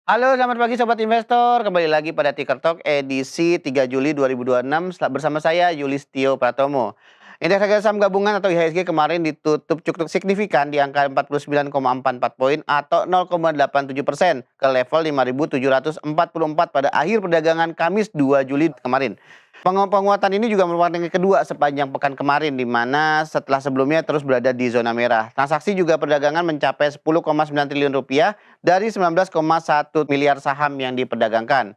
Halo, selamat pagi sobat investor. Kembali lagi pada Ticker Talk edisi 3 Juli 2026 bersama saya Yulistio Pratomo. Indeks harga saham gabungan atau IHSG kemarin ditutup cukup signifikan di angka 49,44 poin atau 0,87% ke level 5.744 pada akhir perdagangan Kamis 2 Juli kemarin. Penguatan ini juga merupakan yang kedua sepanjang pekan kemarin, di mana setelah sebelumnya terus berada di zona merah. Transaksi juga perdagangan mencapai 10,9 triliun rupiah dari 19,1 miliar saham yang diperdagangkan.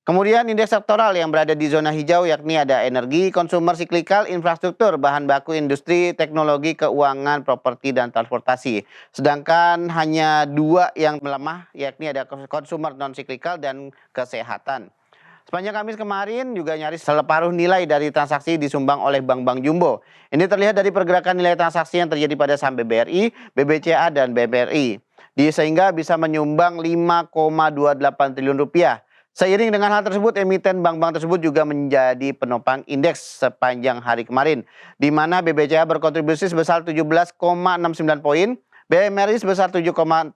Kemudian indeks sektoral yang berada di zona hijau yakni ada energi, konsumer siklikal, infrastruktur, bahan baku industri, teknologi, keuangan, properti, dan transportasi. Sedangkan hanya dua yang melemah yakni ada konsumer non siklikal dan kesehatan. Sepanjang Kamis kemarin juga nyaris separuh nilai dari transaksi disumbang oleh bank-bank jumbo. Ini terlihat dari pergerakan nilai transaksi yang terjadi pada saham BBRI, BBCA, dan BBRI. Sehingga bisa menyumbang 5,28 triliun rupiah. Seiring dengan hal tersebut, emiten bank-bank tersebut juga menjadi penopang indeks sepanjang hari kemarin, di mana BBCA berkontribusi sebesar 17,69 poin, BMRI sebesar 7,36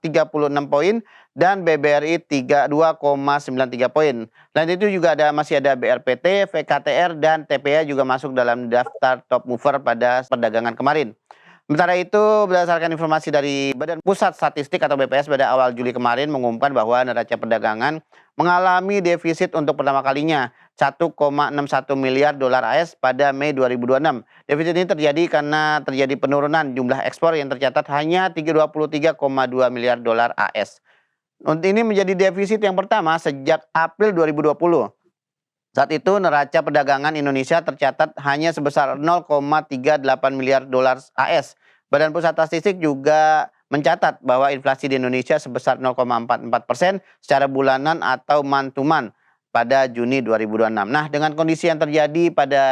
poin, dan BBRI 2,93 poin. Selain itu juga masih ada BRPT, VKTR, dan TPA juga masuk dalam daftar top mover pada perdagangan kemarin. Sementara itu, berdasarkan informasi dari Badan Pusat Statistik atau BPS pada awal Juli kemarin mengumumkan bahwa neraca perdagangan mengalami defisit untuk pertama kalinya 1,61 miliar dolar AS pada Mei 2026. Defisit ini terjadi karena terjadi penurunan jumlah ekspor yang tercatat hanya 23,2 miliar dolar AS. Untuk ini menjadi defisit yang pertama sejak April 2020. Saat itu neraca perdagangan Indonesia tercatat hanya sebesar 0,38 miliar dolar AS. Badan Pusat Statistik juga mencatat bahwa inflasi di Indonesia sebesar 0,44% secara bulanan atau month to month pada Juni 2026. Nah, dengan kondisi yang terjadi pada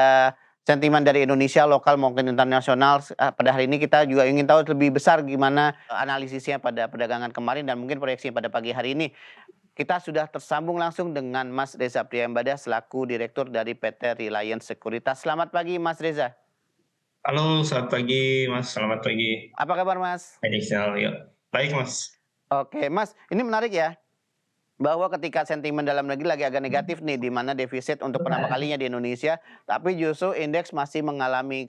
sentimen dari Indonesia, lokal maupun internasional, pada hari ini kita juga ingin tahu lebih besar gimana analisisnya pada perdagangan kemarin dan mungkin proyeksi pada pagi hari ini. Kita sudah tersambung langsung dengan Mas Reza Priyambada selaku Direktur dari PT Reliance Sekuritas. Selamat pagi Mas Reza. Halo, selamat pagi Mas. Selamat pagi. Apa kabar Mas? Banyak sinyal, yuk. Baik Mas. Oke Mas, ini menarik ya, bahwa ketika sentimen dalam negeri lagi agak negatif nih, di mana defisit untuk pertama kalinya di Indonesia, tapi justru indeks masih mengalami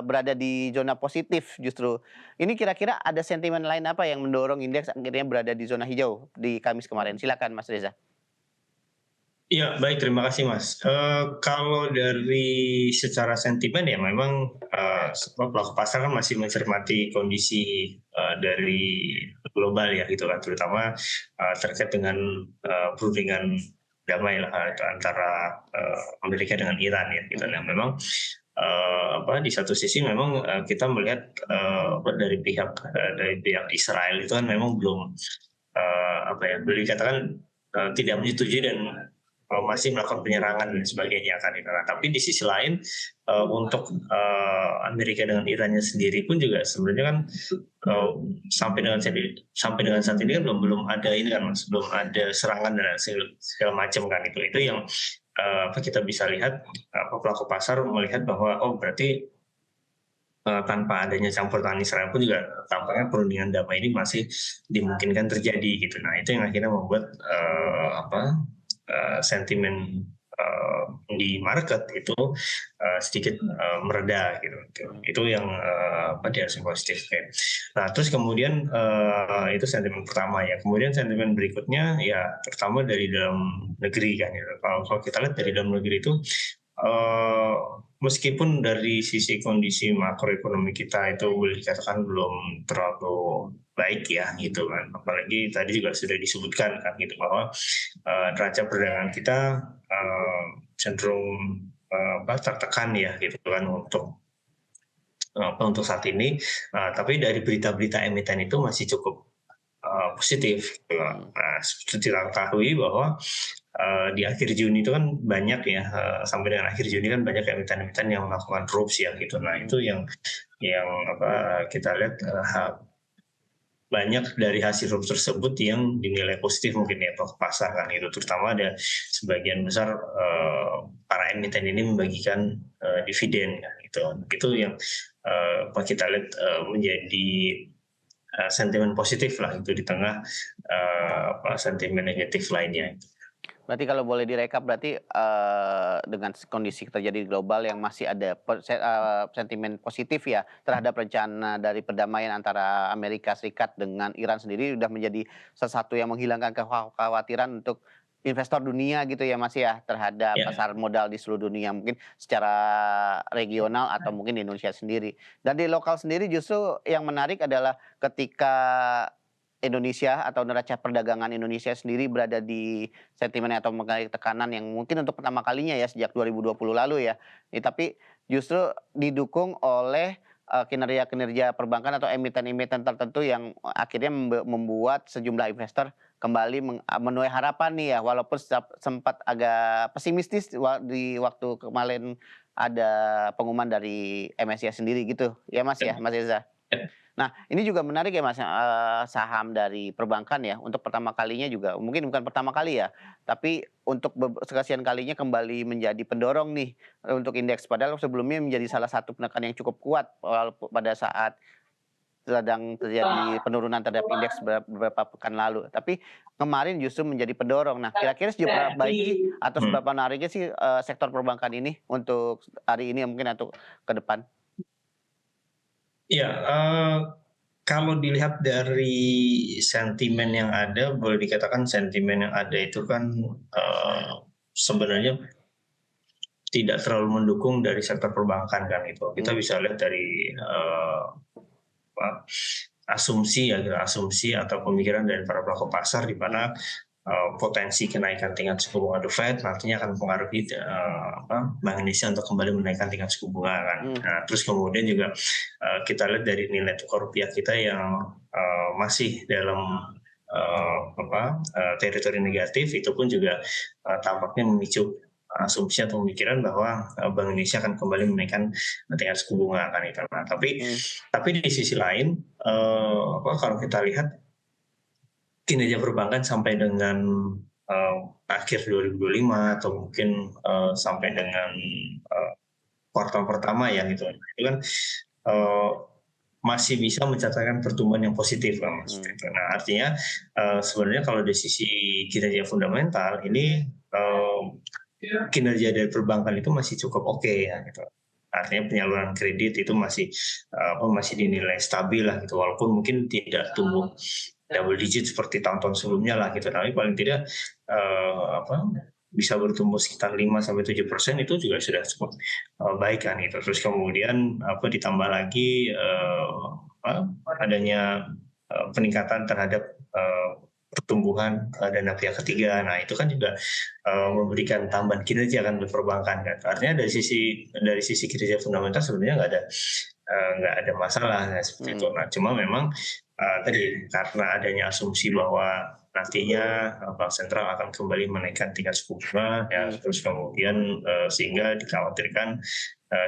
berada di zona positif justru. Ini kira-kira ada sentimen lain apa yang mendorong indeks akhirnya berada di zona hijau di Kamis kemarin? Silakan Mas Reza. Iya, baik, terima kasih Mas. Kalau dari secara sentimen ya memang pelaku pasar kan masih mencermati kondisi dari global ya gitu kan, terutama terkait dengan perundingan damai lah antara Amerika dengan Iran ya gitu. Nah memang di satu sisi memang kita melihat dari pihak Israel itu kan memang belum boleh dikatakan tidak menyetujui dan masih melakukan penyerangan dan sebagainya kan itu. Nah, tapi di sisi lain untuk Amerika dengan Irannya sendiri pun juga sebenarnya kan sampai dengan saat ini kan belum ada ini kan Mas, belum ada serangan dan segala macam kan itu yang kita bisa lihat pelaku pasar melihat bahwa berarti tanpa adanya campur tangan Israel pun juga tampaknya perundingan damai ini masih dimungkinkan terjadi gitu. Nah itu yang akhirnya membuat sentimen di market itu sedikit mereda gitu. Itu yang yang positif. Nah terus kemudian itu sentimen pertama ya. Kemudian sentimen berikutnya ya terutama dari dalam negeri kan. Ya. Kalau kita lihat dari dalam negeri itu meskipun dari sisi kondisi makroekonomi kita itu boleh dikatakan belum terlalu baik ya gitu kan, apalagi tadi juga sudah disebutkan kan gitu bahwa neraca perdagangan kita cenderung tertekan ya gitu kan untuk saat ini, tapi dari berita-berita emiten itu masih cukup positif. Nah, seperti kita ketahui bahwa di akhir Juni itu kan banyak ya, sampai dengan akhir Juni kan banyak emiten-emiten yang melakukan RUPS ya gitu. Nah itu yang kita lihat banyak dari hasil RUPS tersebut yang dinilai positif mungkin ya ke pasar kan itu, terutama ada sebagian besar para emiten ini membagikan dividen kan gitu. Itu yang kita lihat menjadi sentimen positif lah itu di tengah sentimen negatif lainnya. Berarti kalau boleh direkap berarti, dengan kondisi terjadi global yang masih ada sentimen positif ya terhadap rencana dari perdamaian antara Amerika Serikat dengan Iran sendiri udah menjadi sesuatu yang menghilangkan kekhawatiran untuk investor dunia gitu ya, Mas, ya, terhadap Ya. pasar modal di seluruh dunia, mungkin secara regional atau mungkin di Indonesia sendiri. Dan di lokal sendiri justru yang menarik adalah ketika Indonesia atau neraca perdagangan Indonesia sendiri berada di sentimen atau mengalami tekanan yang mungkin untuk pertama kalinya ya sejak 2020 lalu ya. Tapi justru didukung oleh, kinerja-kinerja perbankan atau emiten-emiten tertentu yang akhirnya membuat sejumlah investor kembali menuai harapan nih ya walaupun sempat agak pesimistis di waktu kemarin ada pengumuman dari MSCI sendiri gitu, ya Mas ya, Mas Reza? Ya. Nah, ini juga menarik ya Mas, saham dari perbankan ya, untuk pertama kalinya juga mungkin bukan pertama kali ya, tapi untuk sekian kalinya kembali menjadi pendorong nih, untuk indeks. Padahal sebelumnya menjadi salah satu penekan yang cukup kuat pada saat sedang terjadi penurunan terhadap indeks beberapa pekan lalu. Tapi kemarin justru menjadi pendorong. Nah, kira-kira seberapa baik sih atau seberapa menariknya sih, sektor perbankan ini untuk hari ini mungkin atau ke depan? Iya, kalau dilihat dari sentimen yang ada, boleh dikatakan sentimen yang ada itu kan, sebenarnya tidak terlalu mendukung dari sektor perbankan kan itu. Kita bisa lihat dari, asumsi atau pemikiran dari para pelaku pasar di mana potensi kenaikan tingkat suku bunga The Fed nantinya akan mempengaruhi Bank Indonesia untuk kembali menaikkan tingkat suku bunga kan. Nah, terus kemudian juga kita lihat dari nilai tukar rupiah kita yang masih dalam teritori negatif, itu pun juga tampaknya memicu asumsi atau pemikiran bahwa Bank Indonesia akan kembali menaikkan tingkat suku bunga kan itu. Nah, tapi di sisi lain kalau kita lihat kinerja perbankan sampai dengan akhir 2025 atau mungkin sampai dengan kuartal pertama ya gitu. Itu kan masih bisa mencatatkan pertumbuhan yang positif kan Mas. Nah, artinya sebenarnya kalau dari sisi kinerja fundamental ini kinerja dari perbankan itu masih cukup oke ya gitu. Artinya penyaluran kredit itu masih dinilai stabil lah gitu, walaupun mungkin tidak tumbuh double digit seperti tahun-tahun sebelumnya lah gitu, tapi paling tidak bisa bertumbuh sekitar 5-7% itu juga sudah cukup baik kan gitu. Terus kemudian ditambah lagi adanya peningkatan terhadap pertumbuhan dana pihak ketiga. Nah, itu kan juga memberikan tambahan kinerja kan untuk perbankan kan. Artinya dari sisi kinerja fundamental sebenarnya nggak ada masalah ya, seperti itu. Nah, cuma memang tadi karena adanya asumsi bahwa nantinya bank sentral akan kembali menaikkan tingkat suku bunga ya, terus kemudian sehingga dikhawatirkan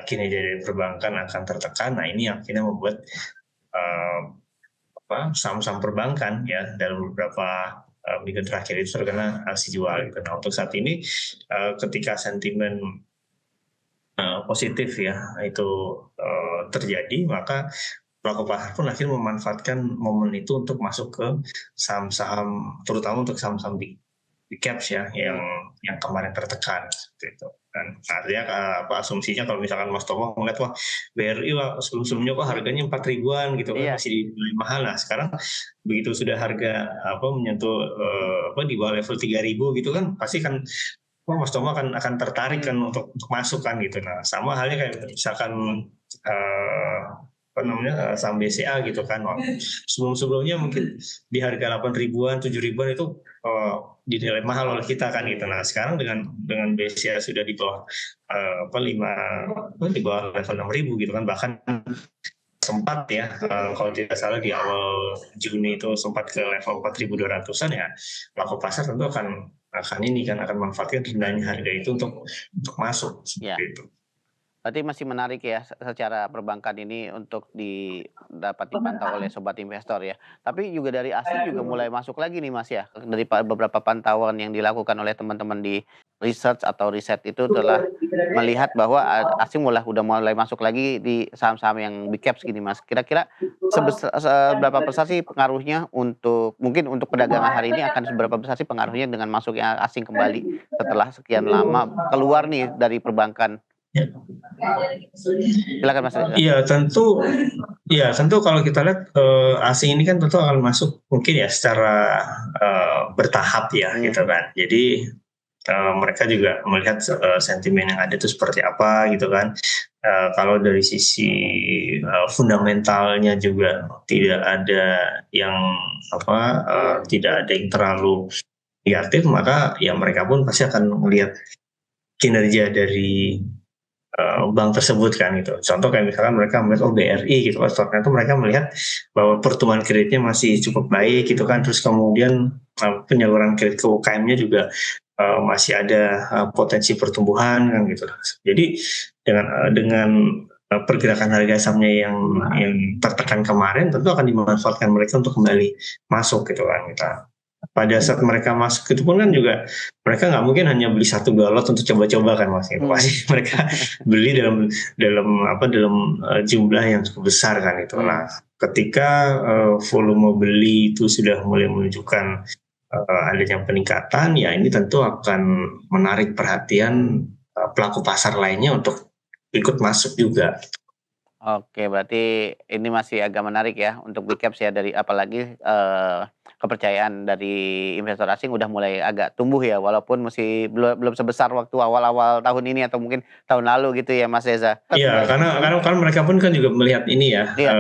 kinerja dari perbankan akan tertekan. Nah, ini yang akhirnya membuat saham-saham perbankan ya dalam beberapa minggu terakhir itu terkena aksi jual gitu. Nah, untuk saat ini ketika sentimen positif ya itu terjadi, maka pelaku pasar pun akhirnya memanfaatkan momen itu untuk masuk ke saham-saham, terutama untuk saham-saham big caps ya yang kemarin tertekan seperti itu. Dan artinya asumsinya kalau misalkan Mas Tomo melihat wah BRI sebelum-sebelumnya kok harganya 4 ribuan gitu kan, masih dinilai mahal. Nah, sekarang begitu sudah harga menyentuh di bawah level 3.000 gitu kan, pasti kan Mas Tomo akan tertarik kan untuk masuk kan gitu. Nah, sama halnya kayak misalkan saham BCA gitu kan. Sebelum-sebelumnya mungkin di harga 8 ribuan, 7 ribuan itu dinilai mahal oleh kita kan gitu. Nah, sekarang dengan BCA sudah di bawah di bawah level 6.000 gitu kan, bahkan sempat ya kalau tidak salah di awal Juni itu sempat ke level 4.200-an ya, pelaku pasar tentu akan manfaatkan rendahnya harga itu untuk masuk seperti itu. Berarti masih menarik ya secara perbankan ini untuk dapat dipantau oleh sobat investor ya. Tapi juga dari asing juga mulai masuk lagi nih Mas ya, dari beberapa pantauan yang dilakukan oleh teman-teman di research atau riset itu telah melihat bahwa asing udah mulai masuk lagi di saham-saham yang big caps gini, Mas. Kira-kira seberapa besar sih pengaruhnya mungkin untuk perdagangan hari ini akan seberapa besar sih pengaruhnya dengan masuknya asing kembali setelah sekian lama keluar nih dari perbankan? Ya. Silakan Mas Reza. Tentu kalau kita lihat, asing ini kan tentu akan masuk mungkin ya secara, bertahap ya gitu kan. Jadi, mereka juga melihat, sentimen yang ada itu seperti apa gitu kan. Kalau dari sisi, fundamentalnya juga tidak ada yang tidak ada yang terlalu negatif, maka ya mereka pun pasti akan melihat kinerja dari bank tersebut kan gitu. Contoh kayak misalkan mereka melihat BRI gitu kan, ternyata mereka melihat bahwa pertumbuhan kreditnya masih cukup baik gitu kan, terus kemudian penyaluran kredit ke UKM-nya juga masih ada potensi pertumbuhan kan gitu. Jadi dengan pergerakan harga sahamnya yang tertekan kemarin tentu akan dimanfaatkan mereka untuk kembali masuk gitu kan kita. Pada saat mereka masuk itu pun kan juga mereka nggak mungkin hanya beli satu galot untuk coba-coba kan Mas, gitu. Pasti mereka beli dalam jumlah yang cukup besar kan itu. Nah, ketika volume beli itu sudah mulai menunjukkan adanya peningkatan, ya ini tentu akan menarik perhatian pelaku pasar lainnya untuk ikut masuk juga. Oke, berarti ini masih agak menarik ya untuk big caps ya apalagi, kepercayaan dari investor asing udah mulai agak tumbuh ya walaupun masih belum sebesar waktu awal-awal tahun ini atau mungkin tahun lalu gitu ya Mas Reza? Iya, karena mereka pun kan juga melihat ini ya, Iya.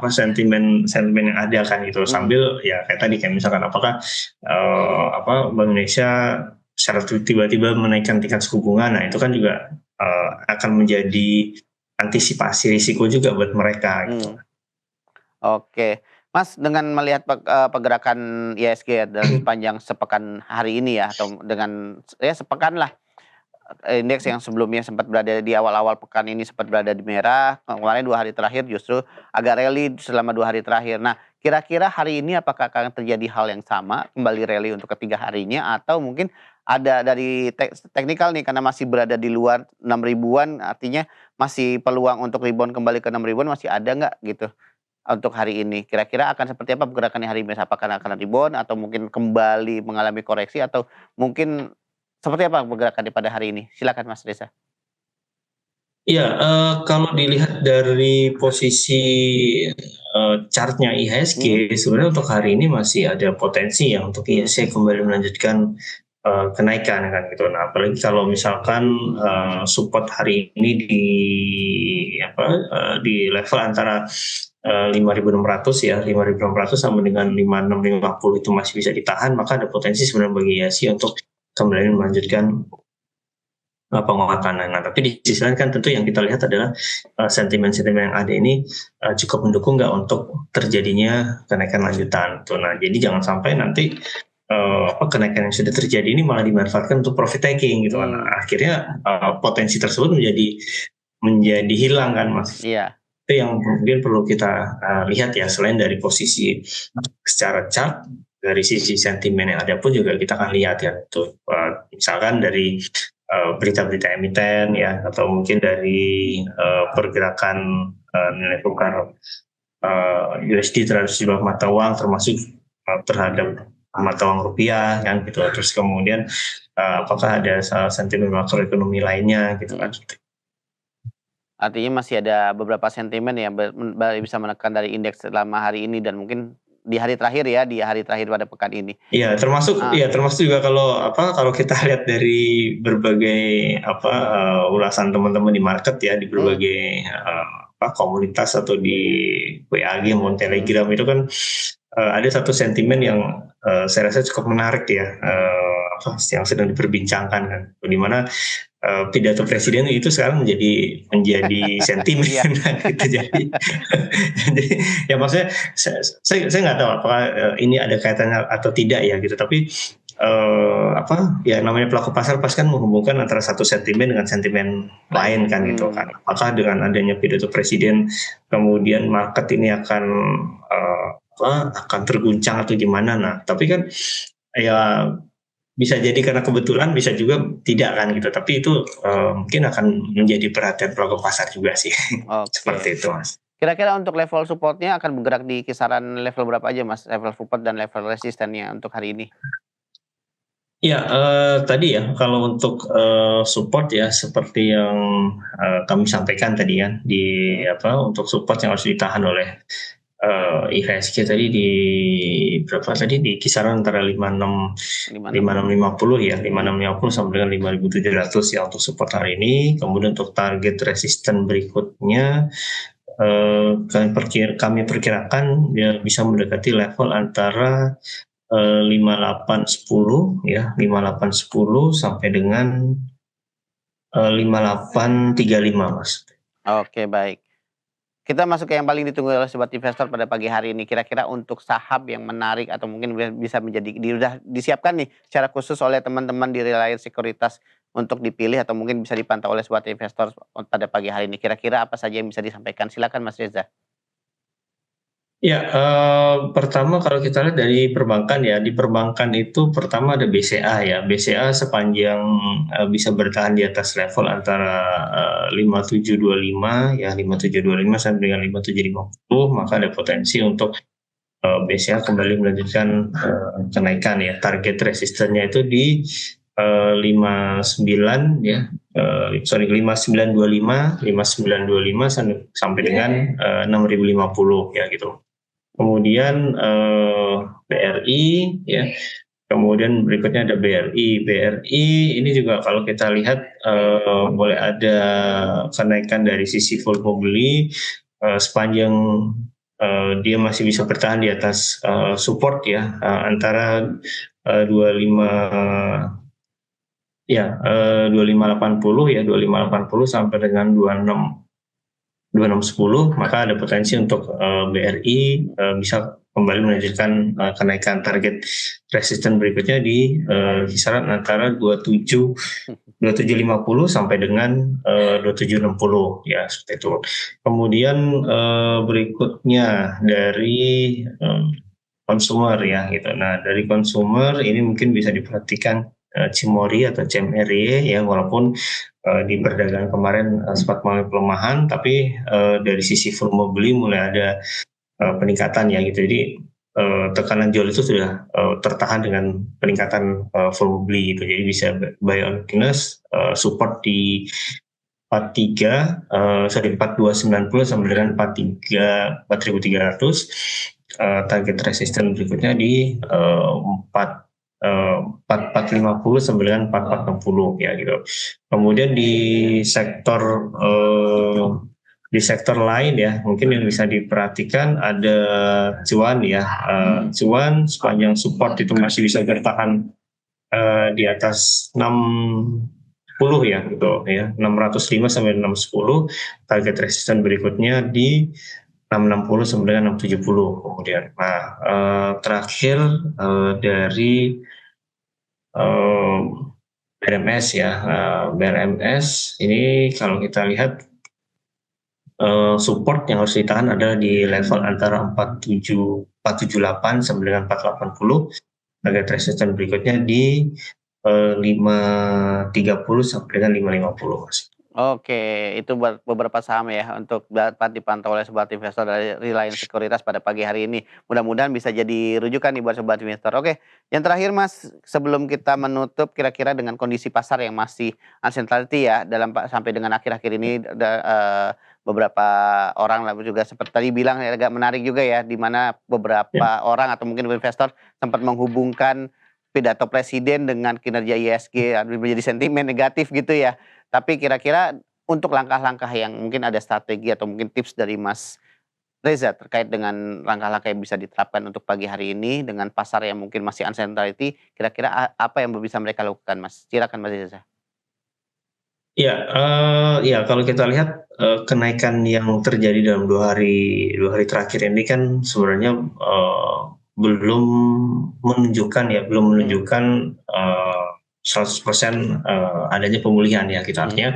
sentimen yang ada kan gitu, sambil ya kayak tadi kayak misalkan apakah, Bank Indonesia secara tiba-tiba menaikkan tingkat suku bunga, nah itu kan juga, akan menjadi antisipasi risiko juga buat mereka gitu. Oke. Mas, dengan melihat pergerakan IHSG ya dalam sepanjang sepekan hari ini ya atau dengan ya sepekan lah, indeks yang sebelumnya sempat berada di awal-awal pekan ini sempat berada di merah, kemarin 2 hari terakhir justru agak rally selama 2 hari terakhir. Nah, kira-kira hari ini apakah akan terjadi hal yang sama, kembali rally untuk ketiga harinya atau mungkin ada dari teknikal nih karena masih berada di luar 6 ribuan artinya masih peluang untuk rebound kembali ke 6 ribuan masih ada nggak gitu untuk hari ini? Kira-kira akan seperti apa pergerakannya hari ini? Apakah akan rebound atau mungkin kembali mengalami koreksi atau mungkin seperti apa pergerakannya pada hari ini? Silakan Mas Reza. Iya, kalau dilihat dari posisi, chart-nya IHSG sebenarnya untuk hari ini masih ada potensi ya untuk IHSG kembali melanjutkan, kenaikan kan gitu. Nah, apalagi kalau misalkan, support hari ini di level antara, 5.600 ya, 5.600 sampai dengan 5650 itu masih bisa ditahan, maka ada potensi sebenarnya bagi IHSG untuk kembali melanjutkan penguatan. Nah, tapi di sisi lain kan tentu yang kita lihat adalah sentimen-sentimen yang ada ini cukup mendukung nggak untuk terjadinya kenaikan lanjutan. Tuh, nah jadi jangan sampai nanti kenaikan yang sudah terjadi ini malah dimanfaatkan untuk profit taking gitu kan. Nah, akhirnya potensi tersebut menjadi hilang kan Mas. Iya. Itu yang mungkin perlu kita lihat ya, selain dari posisi secara chart, dari sisi sentimen yang ada pun juga kita akan lihat ya tuh misalkan dari berita-berita emiten ya atau mungkin dari pergerakan nilai tukar USD terhadap sejumlah mata uang termasuk terhadap mata uang rupiah kan gitu. Terus kemudian apakah ada sentimen makroekonomi lainnya gitu kan. Artinya masih ada beberapa sentimen yang bisa menekan dari indeks selama hari ini dan mungkin di hari terakhir pada pekan ini. Iya, termasuk juga kalau kita lihat dari berbagai ulasan teman-teman di market ya, di berbagai komunitas atau di WA maupun Telegram itu kan ada satu sentimen yang saya rasa cukup menarik ya, yang sedang diperbincangkan kan, di mana pidato presiden itu sekarang menjadi sentimen gitu. Jadi ya maksudnya saya nggak tahu apakah ini ada kaitannya atau tidak ya gitu, tapi ya namanya pelaku pasar pasti kan menghubungkan antara satu sentimen dengan sentimen lain kan gitu kan. Apakah dengan adanya pidato presiden kemudian market ini akan terguncang atau gimana? Nah, tapi kan ya bisa jadi karena kebetulan, bisa juga tidak kan gitu. Tapi itu mungkin akan menjadi perhatian pelaku pasar juga sih. Seperti Oke. itu, Mas. Kira-kira untuk level support-nya akan bergerak di kisaran level berapa aja, Mas? Level support dan level resistennya untuk hari ini? Ya, tadi ya kalau untuk, support ya seperti yang, kami sampaikan tadi ya di Mhm, apa, untuk support yang harus ditahan oleh, IHSG tadi di berapa tadi, di kisaran antara 56 56. 5650 ya, Mhm. 5650 sampai dengan 5700 ya untuk support hari ini. Kemudian untuk target resisten berikutnya, kami perkirakan ya bisa mendekati level antara 5810 ya, 5810 sampai dengan 5835 Mas. Oke, baik. Kita masuk ke yang paling ditunggu oleh sobat investor pada pagi hari ini. Kira-kira untuk saham yang menarik atau mungkin bisa menjadi udah disiapkan nih secara khusus oleh teman-teman di Reliance Sekuritas untuk dipilih atau mungkin bisa dipantau oleh sobat investor pada pagi hari ini. Kira-kira apa saja yang bisa disampaikan? Silakan Mas Reza. Ya, pertama kalau kita lihat dari perbankan ya, di perbankan itu pertama ada BCA ya. BCA sepanjang, bisa bertahan di atas level antara, 5725 ya, 5725 sampai dengan 5750 maka ada potensi untuk, BCA kembali melanjutkan, kenaikan ya. Target resistennya itu di, 59 ya, 5925 sampai dengan, 6050 ya gitu. Kemudian BRI ya, kemudian berikutnya ada BRI. BRI ini juga kalau kita lihat boleh ada kenaikan dari sisi volume beli sepanjang dia masih bisa bertahan di atas support ya antara 25 ya 2580 ya 2580 sampai dengan 2610 maka ada potensi untuk BRI bisa kembali melanjutkan kenaikan target resisten berikutnya di kisaran antara 2750 sampai dengan 2760 ya seperti itu. Kemudian berikutnya dari consumer ya gitu. Nah dari consumer ini mungkin bisa diperhatikan Cimori atau CMRY ya walaupun di perdagangan kemarin sempat mengalami pelemahan tapi dari sisi volume beli mulai ada peningkatan ya gitu. Jadi tekanan jual itu sudah tertahan dengan peningkatan volume beli gitu. Jadi bisa buy on weakness, support di 43 sorry 4290 sampai dengan 4300 target resisten berikutnya di 4450 sampai dengan 4460 ya gitu. Kemudian di sektor lain ya mungkin yang bisa diperhatikan ada cuan ya. Cuan sepanjang support itu masih bisa bertahan di atas 60 ya gitu ya 605 sampai 610 target resisten berikutnya di 660 sampai dengan 670 kemudian. Nah terakhir dari BRMS ya, BRMS ini kalau kita lihat support yang harus ditahan adalah di level antara 478 sampai dengan 480. Target resisten berikutnya di 530 sampai dengan 550 Mas. Oke, itu buat beberapa saham ya untuk dapat dipantau oleh sobat investor dari Reliance Sekuritas pada pagi hari ini. Mudah-mudahan bisa jadi rujukan nih buat sobat investor. Oke, yang terakhir Mas, sebelum kita menutup kira-kira dengan kondisi pasar yang masih uncertainty ya dalam sampai dengan akhir-akhir ini beberapa orang lah juga seperti tadi bilang ya, agak menarik juga ya di mana Ya. beberapa orang atau mungkin investor sempat menghubungkan pidato presiden dengan kinerja ISG menjadi sentimen negatif gitu ya. Tapi kira-kira untuk langkah-langkah yang mungkin ada strategi atau mungkin tips dari Mas Reza terkait dengan langkah-langkah yang bisa diterapkan untuk pagi hari ini dengan pasar yang mungkin masih uncertainty, kira-kira apa yang bisa mereka lakukan, Mas? Silakan Mas Reza. Ya kalau kita lihat kenaikan yang terjadi dalam 2 hari terakhir ini kan sebenarnya belum menunjukkan Mhm, eh, 100% adanya pemulihan ya gitu. Artinya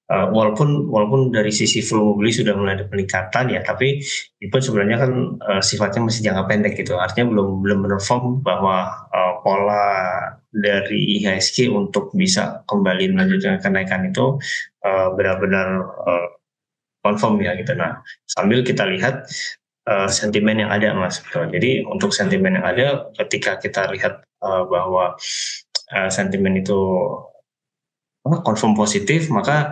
walaupun dari sisi volume beli sudah mulai ada peningkatan ya, tapi itu sebenarnya kan sifatnya masih jangka pendek gitu. Artinya belum menerform bahwa pola dari IHSG untuk bisa kembali melanjutkan kenaikan itu benar-benar confirm ya gitu. Nah, sambil kita lihat sentimen yang ada Mas. Jadi untuk sentimen yang ada ketika kita lihat bahwa sentimen itu confirm positif, maka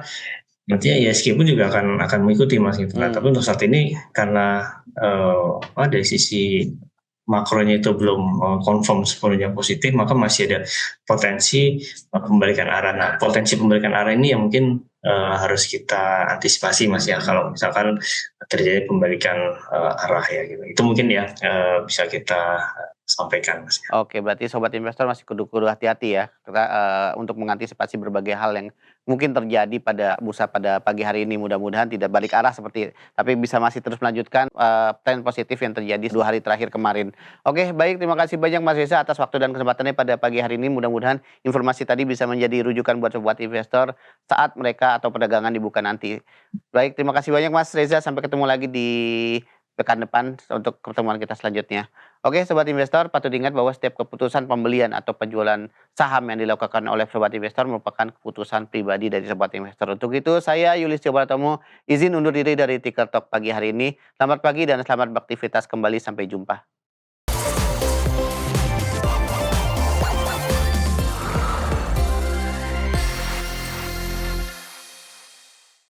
nantinya IHSG pun juga akan mengikuti Mas gitu. Nah, tapi untuk saat ini karena dari sisi makronya itu belum confirm sepenuhnya positif, maka masih ada potensi pembalikan arah. Nah, potensi pembalikan arah ini yang mungkin harus kita antisipasi Mas ya, kalau misalkan terjadi pembalikan arah ya gitu. Itu mungkin ya bisa kita sampaikan Mas. Oke, berarti sobat investor masih kudu hati-hati ya, kita, untuk mengantisipasi berbagai hal yang mungkin terjadi pada bursa pada pagi hari ini. Mudah-mudahan tidak balik arah tapi bisa masih terus melanjutkan, tren positif yang terjadi 2 hari terakhir kemarin. Oke, baik, terima kasih banyak Mas Reza atas waktu dan kesempatannya pada pagi hari ini. Mudah-mudahan informasi tadi bisa menjadi rujukan buat sobat investor saat mereka atau perdagangan dibuka nanti. Baik, terima kasih banyak Mas Reza, sampai ketemu lagi di pekan depan untuk pertemuan kita selanjutnya. Oke, sobat investor, patut diingat bahwa setiap keputusan pembelian atau penjualan saham yang dilakukan oleh sobat investor merupakan keputusan pribadi dari sobat investor. Untuk itu, saya Yulis Tiobaratomo izin undur diri dari Ticker Talk pagi hari ini. Selamat pagi dan selamat beraktivitas kembali. Sampai jumpa.